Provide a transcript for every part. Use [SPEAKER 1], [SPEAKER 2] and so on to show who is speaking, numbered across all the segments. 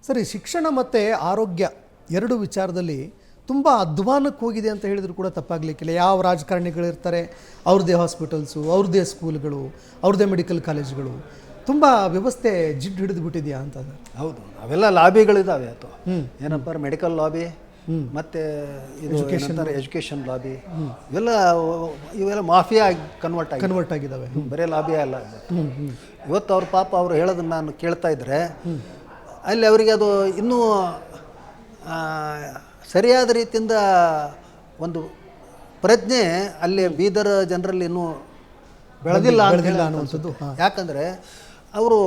[SPEAKER 1] ಸರಿ, ಶಿಕ್ಷಣ ಮತ್ತು ಆರೋಗ್ಯ ಎರಡು ವಿಚಾರದಲ್ಲಿ ತುಂಬ ಅಧ್ವಾನಕ್ಕೆ ಹೋಗಿದೆ ಅಂತ ಹೇಳಿದ್ರು ಕೂಡ ತಪ್ಪಾಗಲಿಕ್ಕಿಲ್ಲ. ಯಾವ ರಾಜಕಾರಣಿಗಳಿರ್ತಾರೆ, ಅವ್ರದ್ದೇ ಹಾಸ್ಪಿಟಲ್ಸು, ಅವ್ರದ್ದೇ ಸ್ಕೂಲ್ಗಳು, ಅವ್ರದ್ದೇ ಮೆಡಿಕಲ್ ಕಾಲೇಜುಗಳು, ತುಂಬ ವ್ಯವಸ್ಥೆ ಜಿಡ್ಡು ಹಿಡಿದು ಬಿಟ್ಟಿದೆಯಾ ಅಂತ.
[SPEAKER 2] ಹೌದು, ಅವೆಲ್ಲ ಲಾಬಿಗಳಿದ್ದಾವೆ. ಅಥವಾ ಏನಪ್ಪ ಮೆಡಿಕಲ್ ಲಾಬಿ ಮತ್ತು ಇದು ಎಜುಕೇಷನ್ ಲಾಬಿ, ಇವೆಲ್ಲ ಮಾಫಿಯಾ ಕನ್ವರ್ಟ್ ಆಗಿದ್ದಾವೆ. ಬರೀ ಲಾಬಿಯೇ ಅಲ್ಲ. ಇವತ್ತು ಅವ್ರ ಪಾಪ ಅವರು ಹೇಳೋದನ್ನು ನಾನು ಕೇಳ್ತಾ ಇದ್ದರೆ ಅಲ್ಲಿ ಅವರಿಗೆ ಅದು ಇನ್ನೂ ಸರಿಯಾದ ರೀತಿಯಿಂದ ಒಂದು ಪ್ರಜ್ಞೆ ಅಲ್ಲಿ ಬೀದರ್ ಜನರಲ್ಲಿ ಇನ್ನೂ ಬೆಳೆದಿಲ್ಲ ಅನ್ನುವಂಥದ್ದು. ಯಾಕಂದರೆ ಅವರು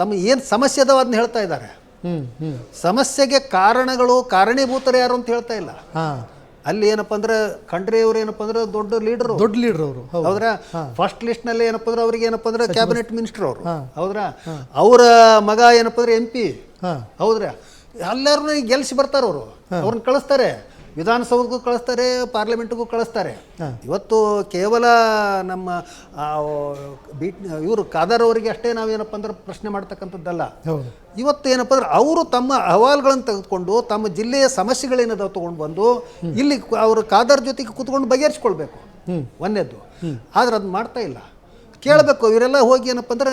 [SPEAKER 2] ತಮ್ಮ ಏನು ಸಮಸ್ಯೆ ಅದಾವ ಅದನ್ನ ಹೇಳ್ತಾ ಇದ್ದಾರೆ. ಸಮಸ್ಯೆಗೆ ಕಾರಣೀಭೂತರು ಯಾರು ಅಂತ ಹೇಳ್ತಾ ಇಲ್ಲ. ಅಲ್ಲಿ ಏನಪ್ಪ ಅಂದ್ರೆ ಖಂಡ್ರೆ ಅವ್ರು ಏನಪ್ಪ ಅಂದ್ರೆ ದೊಡ್ಡ ಲೀಡರ್ ಅವರು. ಹೌದ್ರಾ? ಫಸ್ಟ್ ಲಿಸ್ಟ್ ನಲ್ಲಿ ಏನಪ್ಪ ಅಂದ್ರೆ ಅವ್ರಿಗೆ ಏನಪ್ಪ ಅಂದ್ರೆ ಕ್ಯಾಬಿನೆಟ್ ಮಿನಿಸ್ಟರ್ ಅವರು. ಹೌದ್ರಾ? ಅವರ ಮಗ ಏನಪ್ಪ ಅಂದ್ರೆ MP. ಹೌದ್ರಾ? ಎಲ್ಲರನ್ನೂ ಗೆಲ್ಸಿ ಬರ್ತಾರೆ ಅವರು. ಅವ್ರನ್ನ ಕಳಿಸ್ತಾರೆ, ವಿಧಾನಸೌಧಕ್ಕೂ ಕಳಿಸ್ತಾರೆ, ಪಾರ್ಲಿಮೆಂಟ್ಗೂ ಕಳಿಸ್ತಾರೆ. ಇವತ್ತು ಕೇವಲ ನಮ್ಮ ಇವರು ಖಾದರ್ ಅವರಿಗೆ ಅಷ್ಟೇ ನಾವೇನಪ್ಪ ಅಂದ್ರೆ ಪ್ರಶ್ನೆ ಮಾಡ್ತಕ್ಕಂಥದ್ದಲ್ಲ. ಇವತ್ತು ಏನಪ್ಪ ಅಂದ್ರೆ ಅವರು ತಮ್ಮ ಅಹವಾಲುಗಳನ್ನು ತೆಗೆದುಕೊಂಡು ತಮ್ಮ ಜಿಲ್ಲೆಯ ಸಮಸ್ಯೆಗಳೇನದಾವ ತೊಗೊಂಡು ಬಂದು ಇಲ್ಲಿ ಅವರು ಖಾದರ್ ಜೊತೆಗೆ ಕೂತ್ಕೊಂಡು ಬಗೆಹರಿಸ್ಕೊಳ್ಬೇಕು ಒಂದೇದ್ದು. ಆದ್ರೆ ಅದು ಮಾಡ್ತಾ ಇಲ್ಲ. ಕೇಳಬೇಕು, ಇವರೆಲ್ಲ ಹೋಗಿ ಏನಪ್ಪ ಅಂದ್ರೆ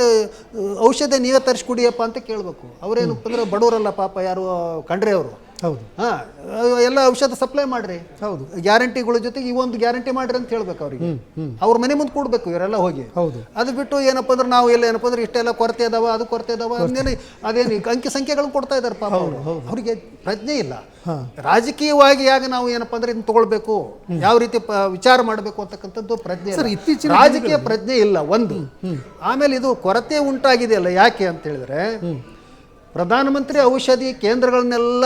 [SPEAKER 2] ಔಷಧ ನೀವೇ ತರಿಸ್ಕೊಡಿಯಪ್ಪ ಅಂತ ಕೇಳಬೇಕು. ಅವರೇನಪ್ಪ ಅಂದ್ರೆ ಬಡವರಲ್ಲ ಪಾಪ, ಯಾರು ಖಂಡ್ರೆ ಅವರು.
[SPEAKER 1] ಹೌದು,
[SPEAKER 2] ಎಲ್ಲ ಔಷಧ ಸಪ್ಲೈ ಮಾಡ್ರಿ. ಹೌದು, ಗ್ಯಾರಂಟಿಗಳ ಜೊತೆಗೆ ಈ ಒಂದು ಗ್ಯಾರಂಟಿ ಮಾಡ್ರಿ ಅಂತ ಹೇಳ್ಬೇಕು ಅವ್ರಿಗೆ. ಅವ್ರ ಮನೆ ಮುಂದೆ ಕೊಡ್ಬೇಕು ಇವರೆಲ್ಲ ಹೋಗಿ. ಹೌದು, ಅದು ಬಿಟ್ಟು ಏನಪ್ಪ ಅಂದ್ರೆ ನಾವು ಎಲ್ಲ ಏನಪ್ಪ ಅಂದ್ರೆ ಇಷ್ಟೆಲ್ಲ ಕೊರತೆ ಅದಾವ, ಅದು ಕೊರತೆ ಅದಾವ, ಅದೇನು ಅಂಕಿ ಸಂಖ್ಯೆಗಳನ್ನು ಕೊಡ್ತಾ ಇದ್ದಾರೆ ಪಾಪ. ಅವ್ರಿಗೆ ಪ್ರಜ್ಞೆ ಇಲ್ಲ. ರಾಜಕೀಯವಾಗಿ ಯಾಗ ನಾವು ಏನಪ್ಪ ಅಂದ್ರೆ ಇದನ್ನ ತಗೊಳ್ಬೇಕು, ಯಾವ ರೀತಿ ವಿಚಾರ ಮಾಡಬೇಕು ಅಂತಕ್ಕಂಥದ್ದು ಪ್ರಜ್ಞೆ ಇಲ್ಲ. ರಾಜಕೀಯ ಪ್ರಜ್ಞೆ ಇಲ್ಲ ಒಂದು. ಆಮೇಲೆ ಇದು ಕೊರತೆ ಉಂಟಾಗಿದೆ ಅಲ್ಲ, ಯಾಕೆ ಅಂತ ಹೇಳಿದ್ರೆ ಪ್ರಧಾನಮಂತ್ರಿ ಔಷಧಿ ಕೇಂದ್ರಗಳನ್ನೆಲ್ಲ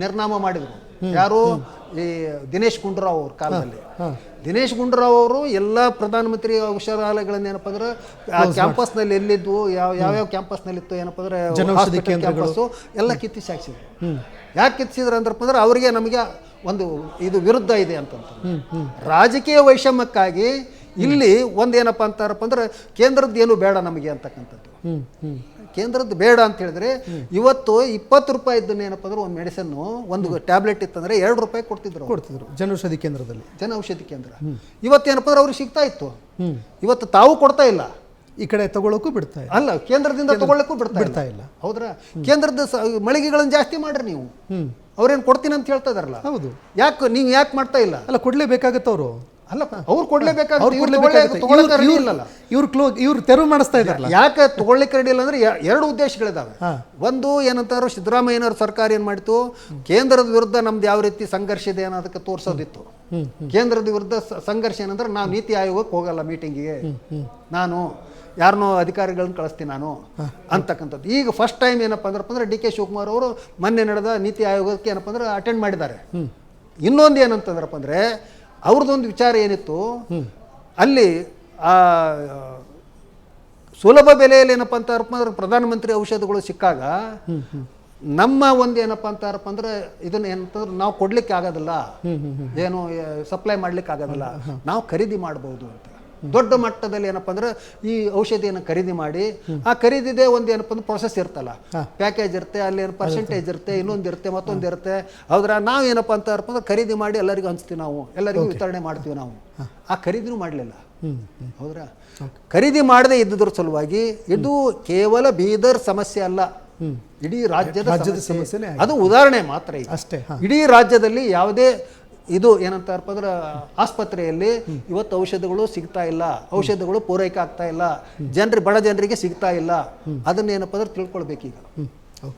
[SPEAKER 2] ನಿರ್ನಾಮ ಮಾಡಿದರು. ಯಾರು? ಈ ದಿನೇಶ್ ಗುಂಡೂರಾವ್ ಅವ್ರ ಕಾಲದಲ್ಲಿ. ದಿನೇಶ್ ಗುಂಡೂರಾವ್ ಅವರು ಎಲ್ಲ ಪ್ರಧಾನಮಂತ್ರಿ ಔಷಧಾಲಯಗಳನ್ನ ಏನಪ್ಪ ಅಂದ್ರೆ ಕ್ಯಾಂಪಸ್ನಲ್ಲಿ ಎಲ್ಲಿದ್ದು, ಯಾವ್ಯಾವ ಕ್ಯಾಂಪಸ್ನಲ್ಲಿತ್ತು ಏನಪ್ಪ ಅಂದ್ರೆ ಕ್ಯಾಂಪಸ್ಸು ಎಲ್ಲ ಕಿತ್ತಿಸಿ ಹಾಕ್ಸಿದ್ರು. ಯಾಕೆ ಕಿತ್ತಿಸಿದ್ರು ಅಂದ್ರಪ್ಪ ಅಂದ್ರೆ ಅವರಿಗೆ ನಮಗೆ ಒಂದು ಇದು ವಿರುದ್ಧ ಇದೆ ಅಂತಂತ ರಾಜಕೀಯ ವೈಷಮ್ಯಕ್ಕಾಗಿ ಇಲ್ಲಿ ಒಂದೇನಪ್ಪ ಅಂತಾರಪ್ಪ ಅಂದ್ರೆ ಕೇಂದ್ರದ್ದು ಏನು ಬೇಡ ನಮಗೆ ಅಂತಕ್ಕಂಥದ್ದು. ಕೇಂದ್ರದ್ದು ಬೇಡ ಅಂತ ಹೇಳಿದ್ರೆ ಇವತ್ತು 20 ರೂಪಾಯಿ ಇದ್ದನ್ನು ಏನಪ್ಪ ಅಂದ್ರೆ ಒಂದು ಮೆಡಿಸಿನ್ನು ಒಂದು ಟ್ಯಾಬ್ಲೆಟ್ ಇತ್ತಂದ್ರೆ 2 ರೂಪಾಯಿ ಕೊಡ್ತಿದ್ರು
[SPEAKER 1] ಜನೌಷಧಿ ಕೇಂದ್ರದಲ್ಲಿ.
[SPEAKER 2] ಜನೌಷಧಿ ಕೇಂದ್ರ ಇವತ್ತೇನಪ್ಪ ಅಂದ್ರೆ ಅವ್ರಿಗೆ ಸಿಗ್ತಾ ಇತ್ತು. ಇವತ್ತು ತಾವು ಕೊಡ್ತಾ ಇಲ್ಲ,
[SPEAKER 1] ಈ ಕಡೆ ತಗೊಳ್ಳೋಕ್ಕೂ ಬಿಡ್ತಾ ಇಲ್ಲ.
[SPEAKER 2] ಅಲ್ಲ, ಕೇಂದ್ರದಿಂದ ತಗೊಳ್ಳಕ್ಕೂ ಬಿಡ್ತಾ ಇಲ್ಲ. ಹೌದ್ರಾ? ಕೇಂದ್ರದ ಮಳಿಗೆಗಳನ್ನು ಜಾಸ್ತಿ ಮಾಡ್ರಿ ನೀವು. ಅವ್ರೇನು ಕೊಡ್ತೀನಿ ಅಂತ ಹೇಳ್ತಾ ಇದಾರಲ್ಲ. ಹೌದು, ನೀವು ಯಾಕೆ ಮಾಡ್ತಾ ಇಲ್ಲ?
[SPEAKER 1] ಅಲ್ಲ, ಕೊಡ್ಲೇಬೇಕಾಗತ್ತ ಅವರು.
[SPEAKER 2] ಅಲ್ಲ, ಅವ್ರು ಕೊಡ್ಲೇಬೇಕಾಗುತ್ತೆ.
[SPEAKER 1] ಇವ್ರು ತೆರವು ಮಾಡಿಸ್ತಾ ಇದ್ದಾರಲ್ಲ.
[SPEAKER 2] ಯಾಕೆ ತಗೊಳ್ಳಿಕ್ಕೆ ರೆಡಿ ಇಲ್ಲ ಅಂದ್ರೆ 2 ಉದ್ದೇಶಗಳಿದಾವೆ. ಒಂದು ಏನಂತಾರು ಸಿದ್ದರಾಮಯ್ಯನವ್ರ ಸರ್ಕಾರ ಏನ್ ಮಾಡಿತು, ಕೇಂದ್ರದ ವಿರುದ್ಧ ನಮ್ದು ಯಾವ ರೀತಿ ಸಂಘರ್ಷ ಇದೆ ಅನ್ನೋದಕ್ಕೆ ತೋರಿಸೋದಿತ್ತು. ಕೇಂದ್ರದ ವಿರುದ್ಧ ಸಂಘರ್ಷ ಏನಂದ್ರೆ ನಾವು ನೀತಿ ಆಯೋಗಕ್ಕೆ ಹೋಗಲ್ಲ ಮೀಟಿಂಗಿಗೆ, ನಾನು ಯಾರನ್ನೋ ಅಧಿಕಾರಿಗಳನ್ನ ಕಳಿಸ್ತೀನಿ ನಾನು ಅಂತಕ್ಕಂಥದ್ದು. ಈಗ ಫಸ್ಟ್ ಟೈಮ್ ಏನಪ್ಪ ಅಂದ್ರೆ DK ಶಿವಕುಮಾರ್ ಅವರು ಮೊನ್ನೆ ನಡೆದ ನೀತಿ ಆಯೋಗಕ್ಕೆ ಏನಪ್ಪ ಅಂದ್ರೆ ಅಟೆಂಡ್ ಮಾಡಿದ್ದಾರೆ. ಇನ್ನೊಂದು ಏನಂತಂದ್ರಪ್ಪ ಅಂದ್ರೆ ಅವ್ರದ್ದೊಂದು ವಿಚಾರ ಏನಿತ್ತು, ಅಲ್ಲಿ ಸುಲಭ ಬೆಲೆಯಲ್ಲಿ ಏನಪ್ಪ ಅಂತಾರಪ್ಪ ಅಂದ್ರೆ ಪ್ರಧಾನಮಂತ್ರಿ ಔಷಧಗಳು ಸಿಕ್ಕಾಗ ನಮ್ಮ ಒಂದು ಏನಪ್ಪ ಅಂತಾರಪ್ಪ ಅಂದ್ರೆ ಇದನ್ನ ಏನಂತಂದ್ರೆ ನಾವು ಕೊಡ್ಲಿಕ್ಕೆ ಆಗೋದಿಲ್ಲ, ಏನು ಸಪ್ಲೈ ಮಾಡ್ಲಿಕ್ಕೆ ಆಗೋದಿಲ್ಲ, ನಾವು ಖರೀದಿ ಮಾಡ್ಬೋದು ಅಂತ. ದೊಡ್ಡ ಮಟ್ಟದಲ್ಲಿ ಏನಪ್ಪ ಅಂದ್ರೆ ಈ ಔಷಧಿಯನ್ನು ಖರೀದಿ ಮಾಡಿ, ಆ ಖರೀದಿದೆ ಒಂದು ಏನಪ್ಪ ಅಂದ್ರೆ ಪ್ರೊಸೆಸ್ ಇರ್ತಲ್ಲ, ಪ್ಯಾಕೇಜ್ ಇರುತ್ತೆ, ಅಲ್ಲಿ ಏನು ಪರ್ಸೆಂಟೇಜ್ ಇರುತ್ತೆ, ಇನ್ನೊಂದಿರುತ್ತೆ, ಮತ್ತೊಂದಿರುತ್ತೆ. ಹೌದ್ರಾ? ನಾವು ಏನಪ್ಪ ಅಂತಾರಪ್ಪ ಅಂದ್ರೆ ಖರೀದಿ ಮಾಡಿ ಎಲ್ಲರಿಗೂ ಹಂಚ್ತೀವಿ, ನಾವು ಎಲ್ಲರಿಗೂ ವಿತರಣೆ ಮಾಡ್ತೀವಿ. ನಾವು ಆ ಖರೀದಿನೂ ಮಾಡಲಿಲ್ಲ. ಹೌದ್ರಾ? ಖರೀದಿ ಮಾಡದೇ ಇದ್ದುದ್ರ ಸಲುವಾಗಿ ಇದು ಕೇವಲ ಬೀದರ್ ಸಮಸ್ಯೆ ಅಲ್ಲ, ಇಡೀ ರಾಜ್ಯದ ಸಮಸ್ಯೆ. ಅದು ಉದಾಹರಣೆ ಮಾತ್ರ ಅಷ್ಟೇ. ಇಡೀ ರಾಜ್ಯದಲ್ಲಿ ಯಾವುದೇ ಇದು ಏನಂತಾರಪ್ಪ ಅಂದ್ರೆ ಆಸ್ಪತ್ರೆಯಲ್ಲಿ ಇವತ್ತು ಔಷಧಗಳು ಸಿಗ್ತಾ ಇಲ್ಲ, ಔಷಧಗಳು ಪೂರೈಕೆ ಆಗ್ತಾ ಇಲ್ಲ, ಬಡ ಜನರಿಗೆ ಸಿಗ್ತಾ ಇಲ್ಲ. ಅದನ್ನ ಏನಪ್ಪ ಅಂದ್ರೆ ತಿಳ್ಕೊಳ್ಬೇಕೀಗ.